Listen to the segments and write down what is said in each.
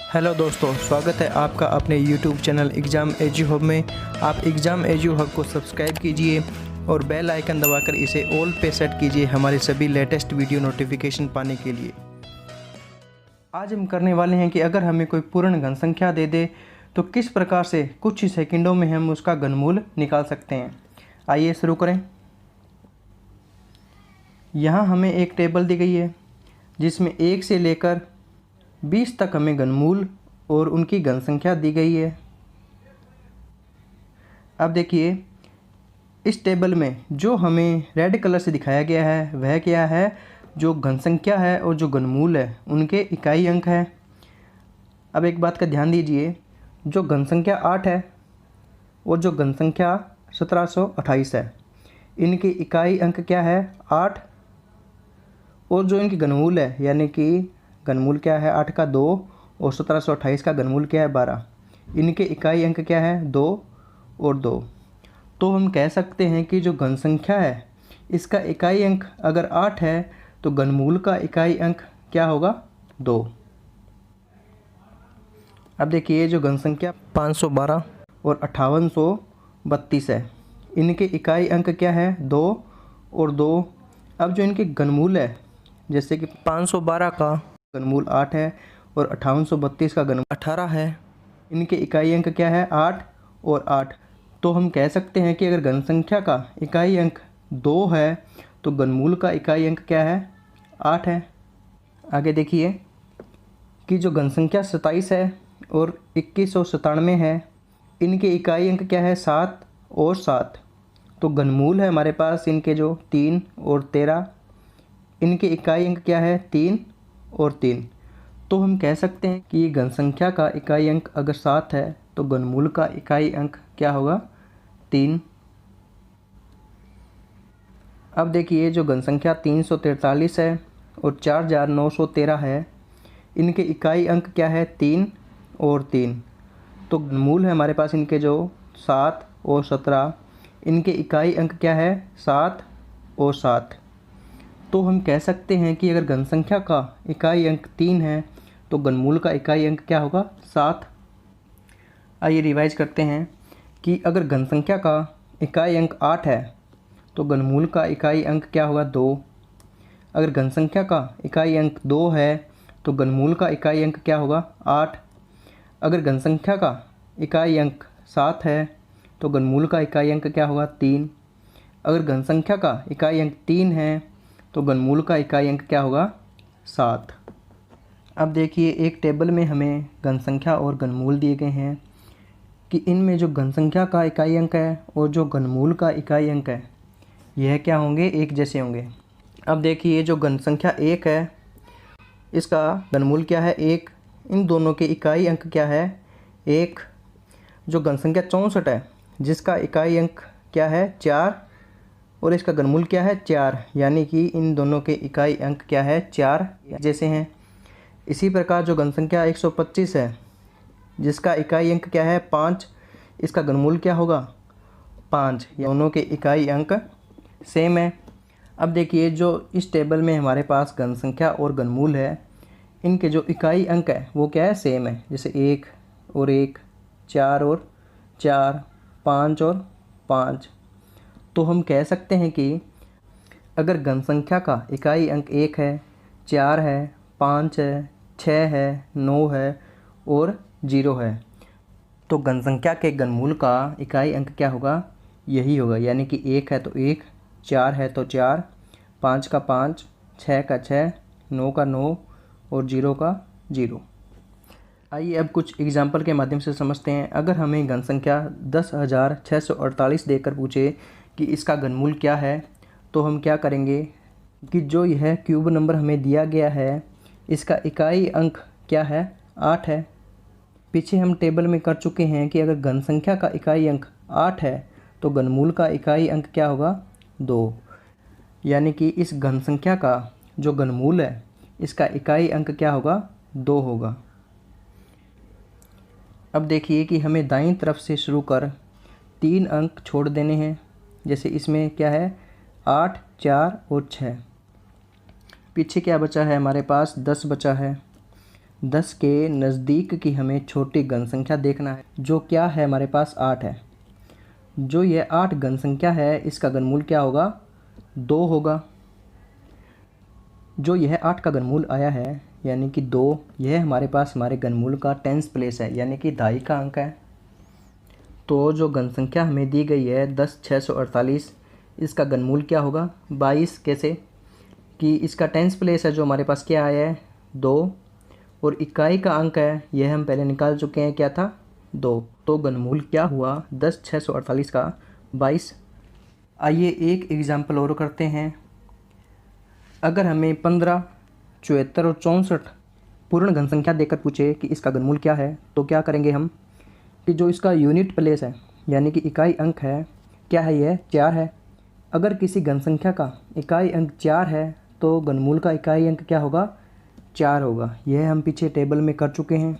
Hello दोस्तों, स्वागत है आपका अपने YouTube channel exam edu hub में। आप एग्ज़ाम एजू हब को सब्सक्राइब कीजिए और बेल आइकन दबाकर इसे ऑल पे सेट कीजिए हमारे सभी लेटेस्ट वीडियो नोटिफिकेशन पाने के लिए। आज हम करने वाले हैं कि अगर हमें कोई पूर्ण घन संख्या दे दे तो किस प्रकार से कुछ ही सेकंडों में हम उसका घनमूल निकाल सकते हैं। आइए शुरू करें। यहाँ हमें एक टेबल दी गई है जिसमें 1 से लेकर 20 तक हमें घनमूल और उनकी घन संख्या दी गई है। अब देखिए, इस टेबल में जो हमें रेड कलर से दिखाया गया है वह क्या है, जो घन संख्या है और जो घनमूल है उनके इकाई अंक है। अब एक बात का ध्यान दीजिए, जो घन संख्या 8 है और जो घन संख्या 1728 है, इनकी इकाई अंक क्या है 8, और जो इनकी घनमूल है यानी कि घनमूल क्या है 8 का 2 और 1728 का घनमूल क्या है 12, इनके इकाई अंक क्या है 2 और 2। तो हम कह सकते हैं कि जो घन संख्या है इसका इकाई अंक अगर 8 है तो घनमूल का इकाई अंक क्या होगा 2। अब देखिए, जो घन संख्या 512 और 5832 है, इनके इकाई अंक क्या है 2 और 2। अब जो इनके घनमूल है, जैसे कि 512 का घनमूल 8 है और 5832 का घनमूल 18 है, इनके इकाई अंक क्या है 8 और 8। तो हम कह सकते हैं कि अगर घन संख्या का इकाई अंक 2 है तो घनमूल का इकाई अंक क्या है 8 है। आगे देखिए कि जो घन संख्या 27 है और 2197 है, इनके इकाई अंक क्या है 7 और 7। तो घनमूल है हमारे पास इनके जो 3 और 13, इनके इकाई अंक क्या है 3 और 3। तो हम कह सकते हैं कि घन संख्या का इकाई अंक अगर 7 है तो घनमूल का इकाई अंक क्या होगा 3। अब देखिए, जो घन संख्या 343 है और 4913 है, इनके इकाई अंक क्या है 3 और 3। तो घनमूल है हमारे पास इनके जो 7 और 17, इनके इकाई अंक क्या है 7 और 7। तो हम कह सकते हैं कि अगर घन संख्या का इकाई अंक 3 है तो घनमूल का इकाई अंक क्या होगा 7। आइए रिवाइज करते हैं कि अगर घन संख्या का इकाई अंक 8 है तो घनमूल का इकाई अंक क्या होगा 2। अगर घन संख्या का इकाई अंक 2 है तो घनमूल का इकाई अंक क्या होगा 8। अगर घन संख्या का इकाई अंक 7 है तो घनमूल का इकाई अंक क्या होगा 3। अगर घन संख्या का इकाई अंक 3 है तो घनमूल का इकाई अंक क्या होगा 7। अब देखिए, एक टेबल में हमें घन संख्या और घनमूल दिए गए हैं कि इनमें जो घन संख्या का इकाई अंक है और जो घनमूल का इकाई अंक है यह क्या होंगे, एक जैसे होंगे। अब देखिए, जो घन संख्या 1 है इसका घनमूल क्या है 1, इन दोनों के इकाई अंक क्या है 1। जो घन संख्या 64 है जिसका इकाई अंक क्या है 4 और इसका घनमूल क्या है 4, यानी कि इन दोनों के इकाई अंक क्या है 4 जैसे हैं। इसी प्रकार जो घन संख्या 125 है जिसका इकाई अंक क्या है 5, इसका घनमूल क्या होगा 5, दोनों के इकाई अंक सेम है। अब देखिए, जो इस टेबल में हमारे पास घन संख्या और घनमूल है, इनके जो इकाई अंक है वो क्या है सेम है, जैसे 1 और 1, 4 और 4, 5 और 5। तो हम कह सकते हैं कि अगर घन संख्या का इकाई अंक 1 है, 4 है, 5 है, 6 है, 9 है और 0 है, तो घन संख्या के घनमूल का इकाई अंक क्या होगा यही होगा, यानी कि 1 है तो 1, 4 है तो 4, 5 का 5, 6 का 6, 9 का 9 और 0 का 0। आइए अब कुछ एग्जाम्पल के माध्यम से समझते हैं। अगर हमें घन संख्या 10,648 देकर पूछे कि इसका घनमूल क्या है, तो हम क्या करेंगे कि जो यह क्यूब नंबर हमें दिया गया है इसका इकाई अंक क्या है 8 है। पीछे हम टेबल में कर चुके हैं कि अगर घन संख्या का इकाई अंक 8 है तो घनमूल का इकाई अंक क्या होगा 2, यानी कि इस घन संख्या का जो घनमूल है इसका इकाई अंक क्या होगा 2 होगा। अब देखिए कि हमें दाईं तरफ से शुरू कर 3 अंक छोड़ देने हैं, जैसे इसमें क्या है 8, 4 और 6। पीछे क्या बचा है हमारे पास 10 बचा है। 10 के नज़दीक की हमें छोटी घन संख्या देखना है, जो क्या है हमारे पास 8 है। जो यह 8 घन संख्या है इसका घनमूल क्या होगा, 2 होगा। जो यह 8 का घनमूल आया है यानी कि 2, यह हमारे पास हमारे घनमूल का 10th प्लेस है यानी कि 2.5 का अंक है। तो जो घन संख्या हमें दी गई है 10,648, इसका घनमूल क्या होगा 22। कैसे कि इसका 10th प्लेस है जो हमारे पास क्या आया है 2, और इकाई का अंक है यह हम पहले निकाल चुके हैं, क्या था 2। तो घनमूल क्या हुआ 10,648 का 22। आइए एक एग्जाम्पल और करते हैं। अगर हमें 15, 74 और 64 पूर्ण घन संख्या देकर पूछे कि इसका घनमूल क्या है, तो क्या करेंगे हम कि जो इसका यूनिट प्लेस है यानी कि इकाई अंक है क्या है, यह 4 है। अगर किसी घन संख्या का इकाई अंक 4 है तो घनमूल का इकाई अंक क्या होगा, 4 होगा। यह हम पीछे टेबल में कर चुके हैं।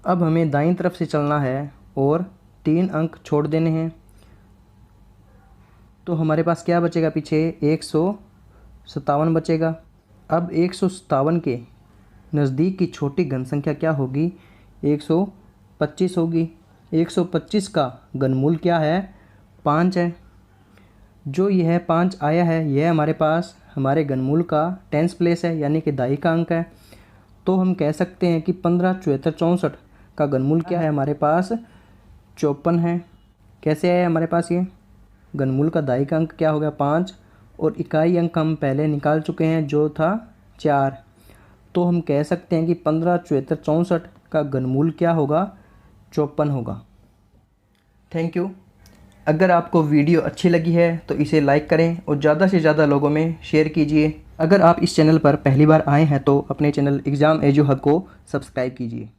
अब हमें दाईं तरफ से चलना है और 3 अंक छोड़ देने हैं। तो हमारे पास क्या बचेगा, पीछे 157 बचेगा। अब 157 के नज़दीक की छोटी घन संख्या क्या होगी, 125 होगी। 125 का घनमूल क्या है, 5 है। जो यह 5 आया है यह हमारे पास हमारे घनमूल का 10th प्लेस है यानी कि 2.5 का अंक है। तो हम कह सकते हैं कि 15, 74, 64 का घनमूल क्या है हमारे पास, 54 है। कैसे आया हमारे पास ये घनमूल का 2.5 का अंक क्या हो गया, 5, और इकाई अंक हम पहले निकाल चुके हैं जो था 4। तो हम कह सकते हैं कि 15, 74, 64 का घनमूल क्या होगा, 54 होगा। Thank you. अगर आपको वीडियो अच्छी लगी है तो इसे लाइक करें और ज़्यादा से ज़्यादा लोगों में शेयर कीजिए। अगर आप इस चैनल पर पहली बार आए हैं तो अपने चैनल एग्ज़ाम एजू हब को सब्सक्राइब कीजिए।